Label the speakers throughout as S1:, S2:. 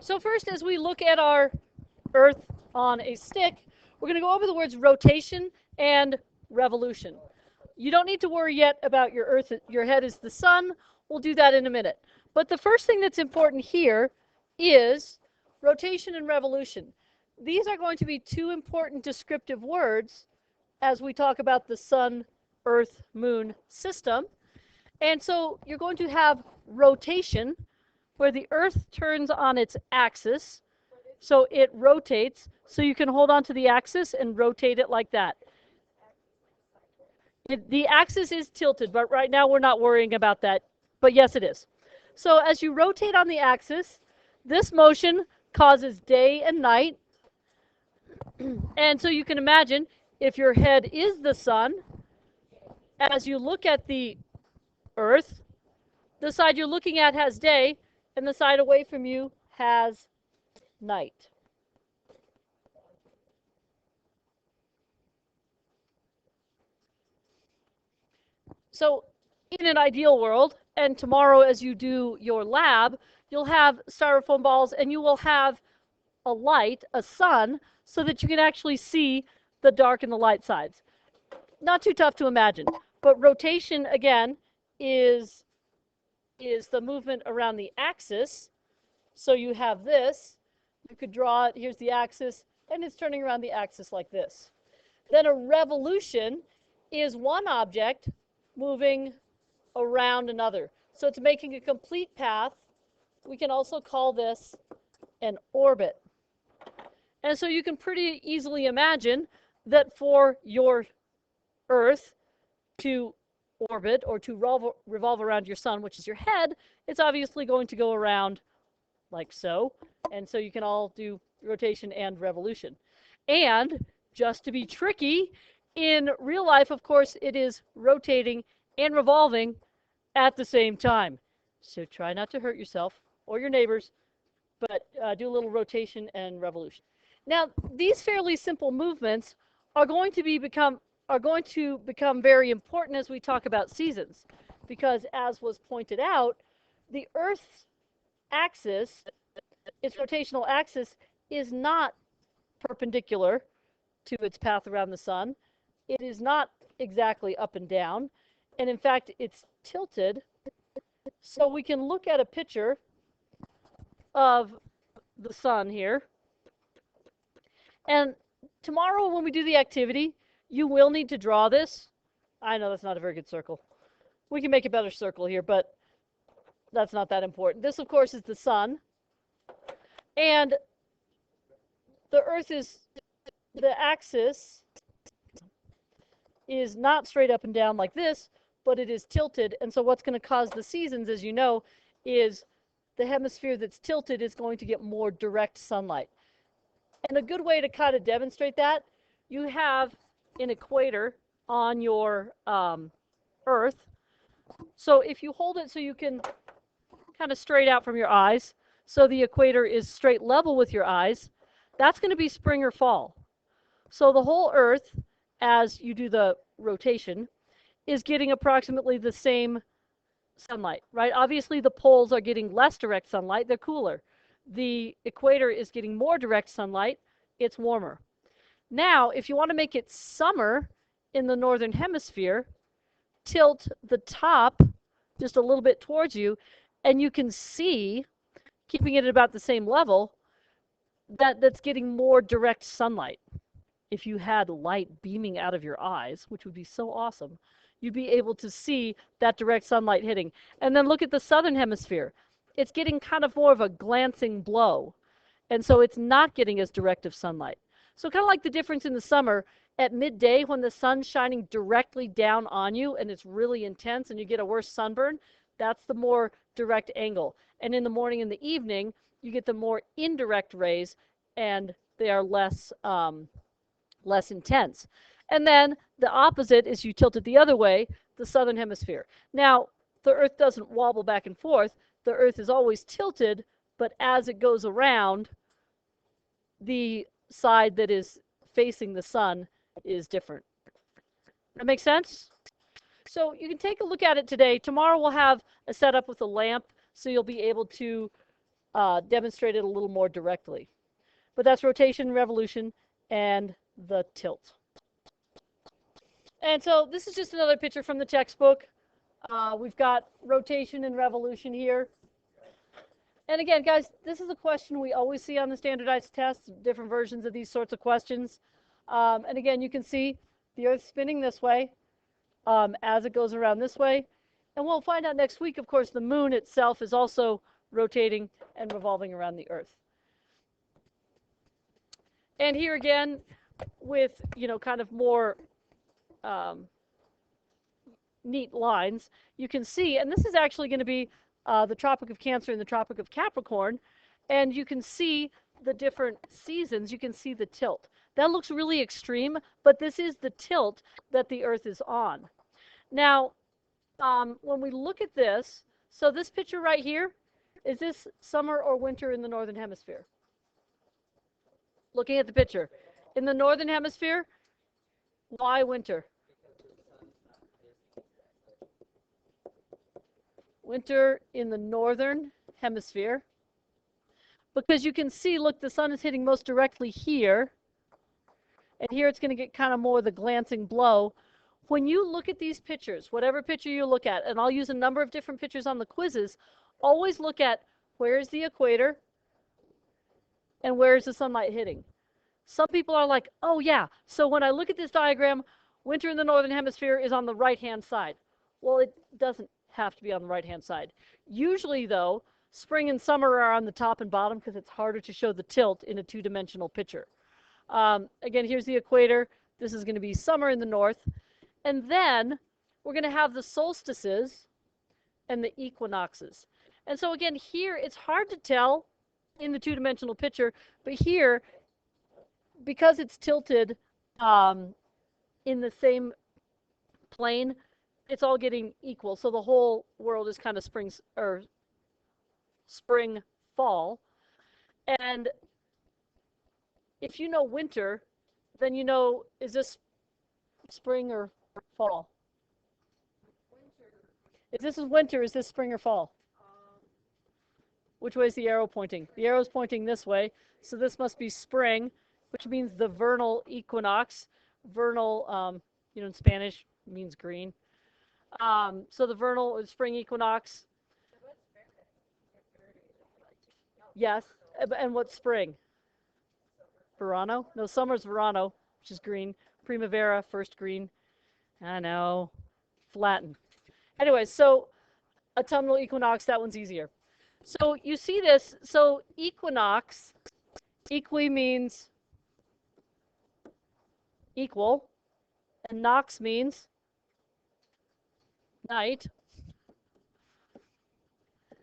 S1: So first, as we look at our Earth on a stick, we're going to go over the words rotation and revolution. You don't need to worry yet about your Earth. Your head is the sun. We'll do that in a minute. But the first thing that's important here is rotation and revolution. These are going to be two important descriptive words as we talk about the sun, Earth, moon system. And so you're going to have rotation, where the Earth turns on its axis, so it rotates. So you can hold on to the axis and rotate it like that. The axis is tilted, but right now we're not worrying about that. But yes, it is. So as you rotate on the axis, this motion causes day and night. And so you can imagine if your head is the sun, as you look at the Earth, the side you're looking at has day, and the side away from you has night. So in an ideal world, and tomorrow as you do your lab, you'll have styrofoam balls and you will have a light, a sun, so that you can actually see the dark and the light sides. Not too tough to imagine. But rotation, again, is the movement around the axis. So you have this. You could draw it. Here's the axis, and it's turning around the axis like this. Then a revolution is one object moving around another. So it's making a complete path. We can also call this an orbit. And so you can pretty easily imagine that for your Earth to orbit or to revolve around your sun, which is your head, it's obviously going to go around like so. And so you can all do rotation and revolution. And just to be tricky, in real life, of course, it is rotating and revolving at the same time. So try not to hurt yourself or your neighbors, but do a little rotation and revolution. Now, these fairly simple movements are going to become very important as we talk about seasons, because as was pointed out, the Earth's axis, its rotational axis, is not perpendicular to its path around the sun. It is not exactly up and down, and in fact, it's tilted. So we can look at a picture of the sun here. And tomorrow when we do the activity, you will need to draw this. I know that's not a very good circle. We can make a better circle here, but that's not that important. This, of course, is the sun. And the Earth the axis is not straight up and down like this, but it is tilted. And so what's going to cause the seasons, as you know, is the hemisphere that's tilted is going to get more direct sunlight. And a good way to kind of demonstrate that, you have an equator on your Earth. So if you hold it so you can kind of straight out from your eyes, so the equator is straight level with your eyes, that's going to be spring or fall. So the whole Earth, as you do the rotation, is getting approximately the same sunlight, right? Obviously, the poles are getting less direct sunlight. They're cooler. The equator is getting more direct sunlight. It's warmer. Now, if you want to make it summer in the northern hemisphere, tilt the top just a little bit towards you, and you can see, keeping it at about the same level, that's getting more direct sunlight. If you had light beaming out of your eyes, which would be so awesome, you'd be able to see that direct sunlight hitting. And then look at the southern hemisphere. It's getting kind of more of a glancing blow. And so it's not getting as direct of sunlight. So kind of like the difference in the summer, at midday when the sun's shining directly down on you and it's really intense and you get a worse sunburn, that's the more direct angle. And in the morning and the evening, you get the more indirect rays and they are less intense. And then the opposite is you tilt it the other way, the southern hemisphere. Now, the Earth doesn't wobble back and forth. The Earth is always tilted, but as it goes around, the side that is facing the sun is different. That makes sense? So you can take a look at it today. Tomorrow we'll have a setup with a lamp, so you'll be able to demonstrated a little more directly. But that's rotation, revolution, and the tilt. And so this is just another picture from the textbook. We've got rotation and revolution here. And again, guys, this is a question we always see on the standardized tests, different versions of these sorts of questions. And again, you can see the Earth spinning this way as it goes around this way. And we'll find out next week, of course, the moon itself is also rotating and revolving around the Earth. And here again, with, kind of more neat lines, you can see, and this is actually going to be the Tropic of Cancer and the Tropic of Capricorn, and you can see the different seasons. You can see the tilt. That looks really extreme, but this is the tilt that the Earth is on. Now, when we look at this, so this picture right here, is this summer or winter in the Northern Hemisphere? Looking at the picture. In the Northern Hemisphere, why winter? Winter in the Northern Hemisphere. Because you can see, look, the sun is hitting most directly here. And here it's going to get kind of more of the glancing blow. When you look at these pictures, whatever picture you look at, and I'll use a number of different pictures on the quizzes, always look at where's the equator and where's the sunlight hitting. Some people are like, oh yeah, so when I look at this diagram, winter in the Northern Hemisphere is on the right-hand side. Well, it doesn't have to be on the right-hand side. Usually, though, spring and summer are on the top and bottom because it's harder to show the tilt in a two-dimensional picture. Again, here's the equator. This is going to be summer in the north. And then we're going to have the solstices and the equinoxes. And so again, here it's hard to tell in the two-dimensional picture, but here, because it's tilted in the same plane, it's all getting equal. So the whole world is kind of spring, fall. And if you know winter, then you know, is this spring or fall? Winter. If this is winter, is this spring or fall? Which way is the arrow pointing? The arrow is pointing this way, so this must be spring, which means the vernal equinox. Vernal, in Spanish means green. So the vernal spring equinox. Yes, and what's spring? Verano? No, summer's verano, which is green. Primavera, first green. I know. Latin. Anyway, so autumnal equinox, that one's easier. So you see this. So equinox, equi means equal, and nox means night.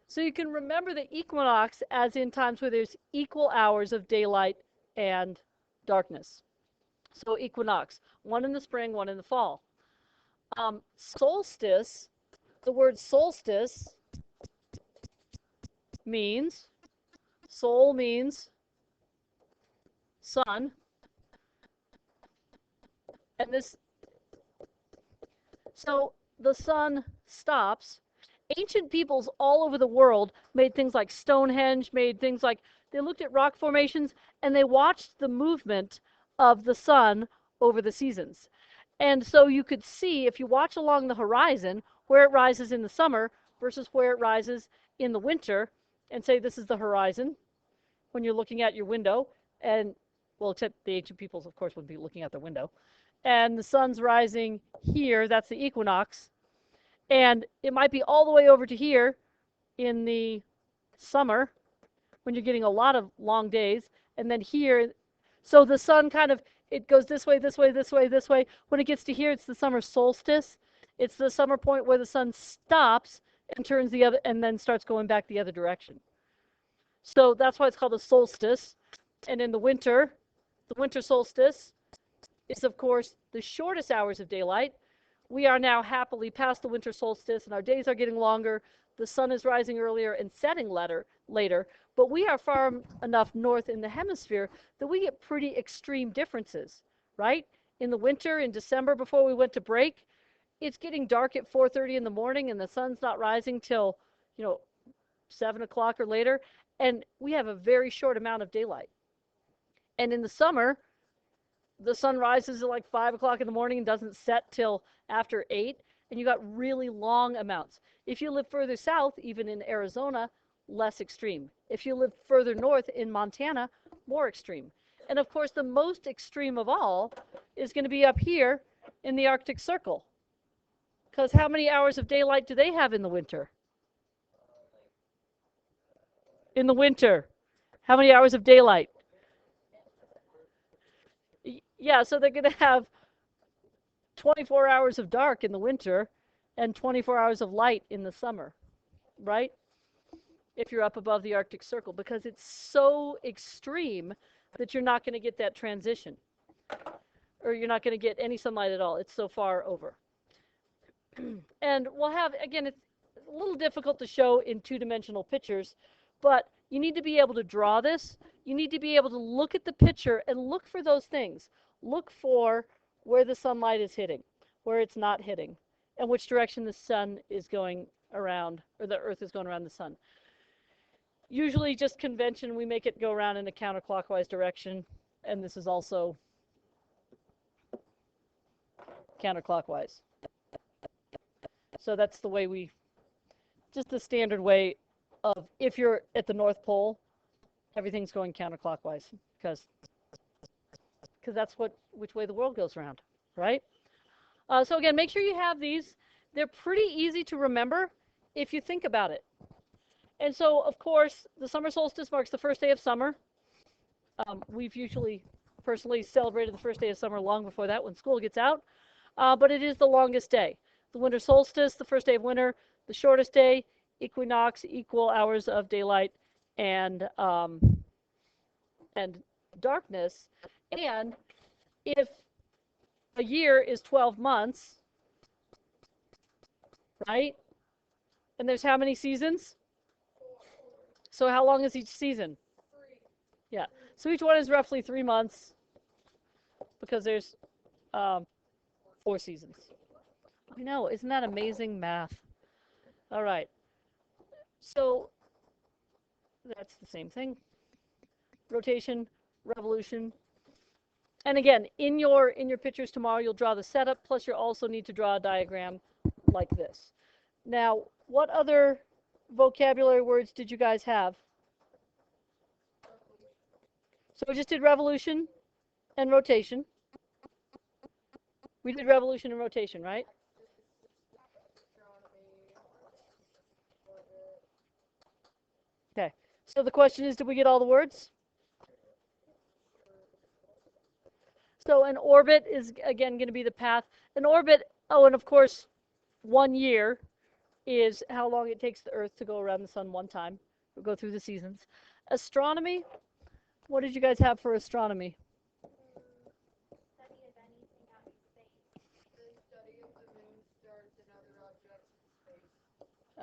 S1: So you can remember the equinox as in times where there's equal hours of daylight and darkness. So equinox, one in the spring, one in the fall. Solstice, the word solstice means, sol means sun, and this, so the sun stops. Ancient peoples all over the world made things like Stonehenge, they looked at rock formations and they watched the movement of the sun over the seasons. And so you could see, if you watch along the horizon, where it rises in the summer versus where it rises in the winter, and say this is the horizon when you're looking at your window, and, well, except the ancient peoples, of course, would be looking out their window. And the sun's rising here, that's the equinox. And it might be all the way over to here in the summer when you're getting a lot of long days. And then here, so the sun kind of, it goes this way, this way, this way, this way. When it gets to here, it's the summer solstice. It's the summer point where the sun stops and turns the other, and then starts going back the other direction. So that's why it's called a solstice. And in the winter solstice is, of course, the shortest hours of daylight. We are now happily past the winter solstice, and our days are getting longer. The sun is rising earlier and setting later, but we are far enough north in the hemisphere that we get pretty extreme differences, right? In the winter, in December, before we went to break, it's getting dark at 4:30 in the morning, and the sun's not rising till, 7 o'clock or later. And we have a very short amount of daylight. And in the summer, the sun rises at like 5 o'clock in the morning and doesn't set till after 8, and you got really long amounts. If you live further south, even in Arizona, less extreme. If you live further north in Montana, more extreme. And of course, the most extreme of all is going to be up here in the Arctic Circle. Because how many hours of daylight do they have in the winter? In the winter, how many hours of daylight? Yeah, so they're going to have 24 hours of dark in the winter and 24 hours of light in the summer, right? If you're up above the Arctic Circle, because it's so extreme that you're not going to get that transition, or you're not going to get any sunlight at all. It's so far over. And we'll have, again, it's a little difficult to show in two-dimensional pictures, but you need to be able to draw this. You need to be able to look at the picture and look for those things. Look for where the sunlight is hitting, where it's not hitting, and which direction the sun is going around, or the Earth is going around the sun. Usually just convention, we make it go around in a counterclockwise direction, and this is also counterclockwise. So that's the way we, just the standard way of, if you're at the North Pole, everything's going counterclockwise, because that's which way the world goes around, right? So again, make sure you have these. They're pretty easy to remember if you think about it. And so, of course, the summer solstice marks the first day of summer. We've usually personally celebrated the first day of summer long before that when school gets out, but it is the longest day. The winter solstice, the first day of winter, the shortest day, equinox, equal hours of daylight and darkness. And if a year is 12 months, right? And there's how many seasons? So how long is each season? Yeah. So each one is roughly 3 months because there's 4 seasons. I know, isn't that amazing math? All right. So that's the same thing. Rotation, revolution. And again, in your pictures tomorrow, you'll draw the setup, plus you'll also need to draw a diagram like this. Now, what other vocabulary words did you guys have? So we just did revolution and rotation. We did revolution and rotation, right? Okay. So the question is, did we get all the words? So an orbit is, again, going to be the path. An orbit, oh, and of course, 1 year is how long it takes the Earth to go around the sun one time, or go through the seasons. Astronomy, what did you guys have for astronomy?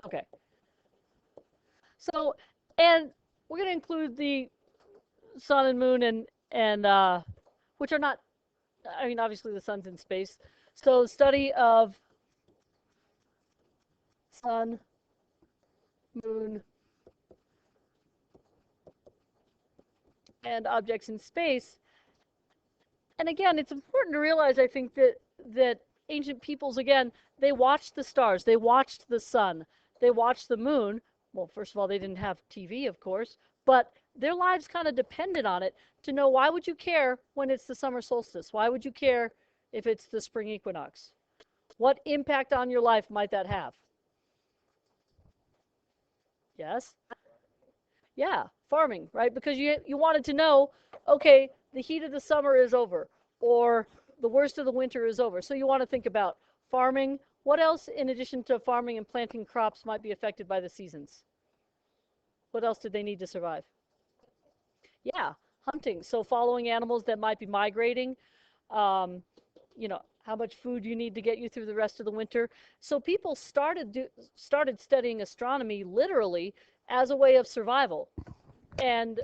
S1: Okay. So, and we're going to include the sun and moon and which are not, I mean, obviously the sun's in space. So study of sun, moon, and objects in space. And again, it's important to realize, I think, that ancient peoples, again, they watched the stars, they watched the sun, they watched the moon. Well, first of all, they didn't have TV, of course, but their lives kind of depended on it to know, why would you care when it's the summer solstice? Why would you care if it's the spring equinox? What impact on your life might that have? Yes? Yeah, farming, right? Because you wanted to know, okay, the heat of the summer is over, or the worst of the winter is over. So you want to think about farming. What else, in addition to farming and planting crops, might be affected by the seasons? What else did they need to survive? Yeah, hunting. So following animals that might be migrating, you know, how much food you need to get you through the rest of the winter. So people started studying astronomy literally as a way of survival. And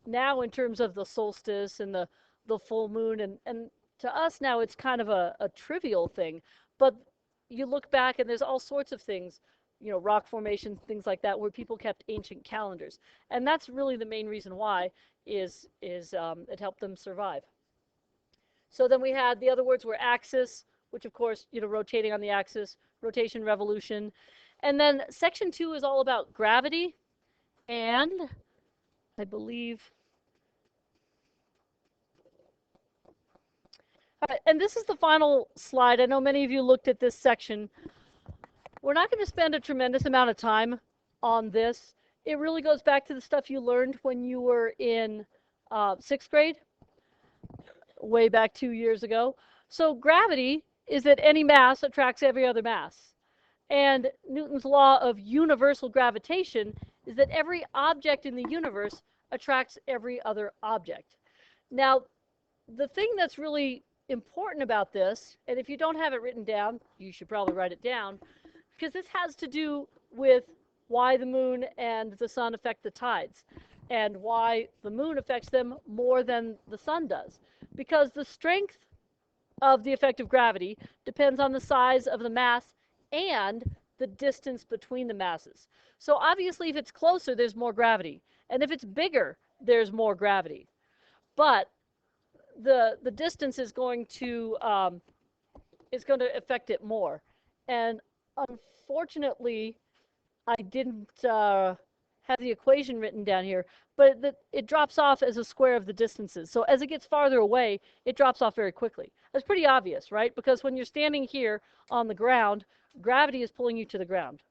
S1: now, in terms of the solstice and the full moon, and to us now it's kind of a trivial thing, but you look back and there's all sorts of things. rock formations, things like that, where people kept ancient calendars. And that's really the main reason why is it helped them survive. So then we had the other words were axis, which of course, rotating on the axis, rotation, revolution. And then section 2 is all about gravity, and I believe, and this is the final slide. I know many of you looked at this section. We're not going to spend a tremendous amount of time on this. It really goes back to the stuff you learned when you were in 6th grade, way back 2 years ago. So gravity is that any mass attracts every other mass. And Newton's law of universal gravitation is that every object in the universe attracts every other object. Now, the thing that's really important about this, and if you don't have it written down, you should probably write it down, because this has to do with why the moon and the sun affect the tides, and why the moon affects them more than the sun does. Because the strength of the effect of gravity depends on the size of the mass and the distance between the masses. So obviously, if it's closer, there's more gravity. And if it's bigger, there's more gravity. But the distance is going to affect it more. And unfortunately, I didn't have the equation written down here, but it drops off as a square of the distances. So as it gets farther away, it drops off very quickly. That's pretty obvious, right? Because when you're standing here on the ground, gravity is pulling you to the ground.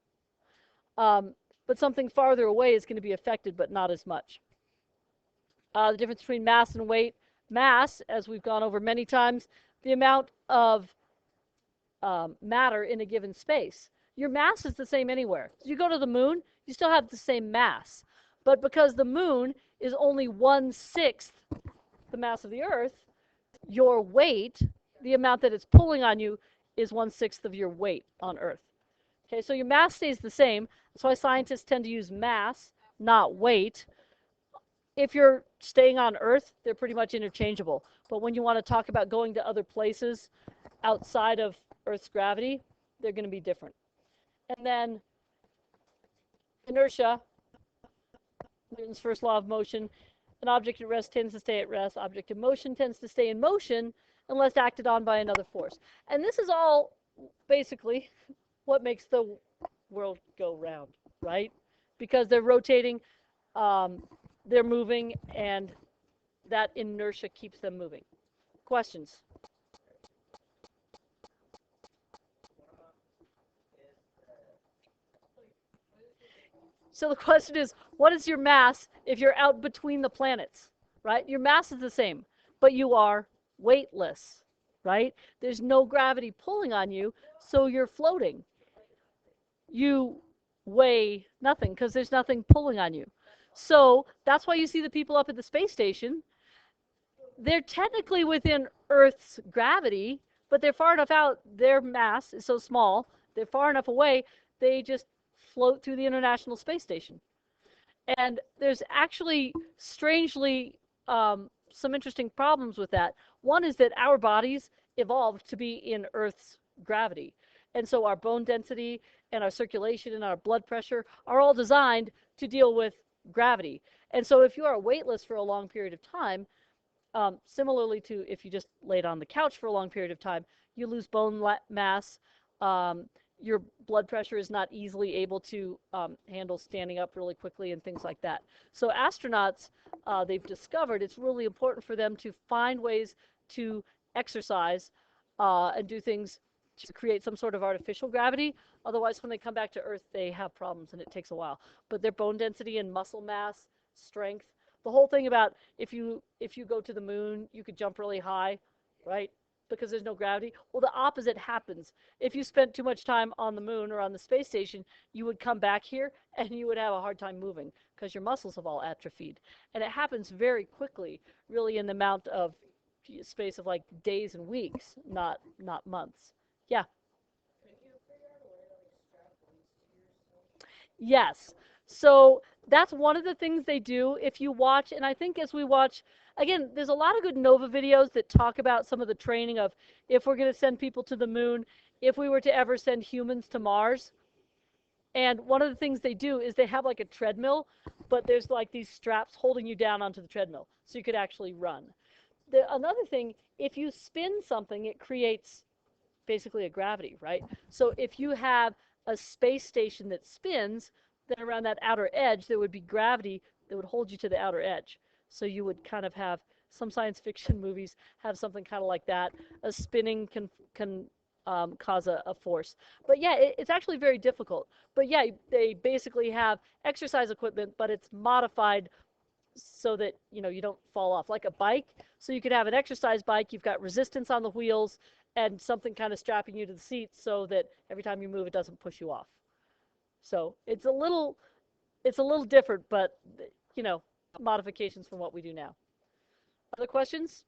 S1: But something farther away is going to be affected, but not as much. The difference between mass and weight. Mass, as we've gone over many times, the amount of matter in a given space. Your mass is the same anywhere. So you go to the moon, you still have the same mass. But because the moon is only 1/6 the mass of the Earth, your weight, the amount that it's pulling on you, is 1/6 of your weight on Earth. Okay, so your mass stays the same. That's why scientists tend to use mass, not weight. If you're staying on Earth, they're pretty much interchangeable. But when you want to talk about going to other places outside of Earth's gravity, they're going to be different. And then inertia, Newton's first law of motion. An object at rest tends to stay at rest. Object in motion tends to stay in motion unless acted on by another force. And this is all basically what makes the world go round, right? Because they're rotating, they're moving, and that inertia keeps them moving. Questions? So the question is, what is your mass if you're out between the planets, right? Your mass is the same, but you are weightless, right? There's no gravity pulling on you, so you're floating. You weigh nothing because there's nothing pulling on you. So that's why you see the people up at the space station. They're technically within Earth's gravity, but they're far enough out, their mass is so small, they're far enough away, they just float through the International Space Station. And there's actually, strangely, some interesting problems with that. One is that our bodies evolved to be in Earth's gravity. And so our bone density and our circulation and our blood pressure are all designed to deal with gravity. And so if you are weightless for a long period of time, similarly to if you just laid on the couch for a long period of time, you lose bone mass. Your blood pressure is not easily able to handle standing up really quickly and things like that. So astronauts, they've discovered it's really important for them to find ways to exercise and do things to create some sort of artificial gravity. Otherwise, when they come back to Earth, they have problems and it takes a while. But their bone density and muscle mass, strength, the whole thing about if you go to the moon, you could jump really high, right? Because there's no gravity. Well, the opposite happens. If you spent too much time on the moon or on the space station, you would come back here and you would have a hard time moving because your muscles have all atrophied. And it happens very quickly, really in the amount of space of like days and weeks, not months. Yeah. Yes. So that's one of the things they do. If you watch, and I think as we watch, again, there's a lot of good NOVA videos that talk about some of the training of if we're going to send people to the moon, if we were to ever send humans to Mars. And one of the things they do is they have like a treadmill, but there's like these straps holding you down onto the treadmill, so you could actually run. Another thing, if you spin something, it creates basically a gravity, right? So if you have a space station that spins, then around that outer edge, there would be gravity that would hold you to the outer edge. So you would kind of have some science fiction movies have something kind of like that. A spinning can cause a force. But yeah, it's actually very difficult. But yeah, they basically have exercise equipment, but it's modified so that you don't fall off like a bike. So you could have an exercise bike, you've got resistance on the wheels and something kind of strapping you to the seat so that every time you move it doesn't push you off. So it's a little different, but you know modifications from what we do now. Other questions?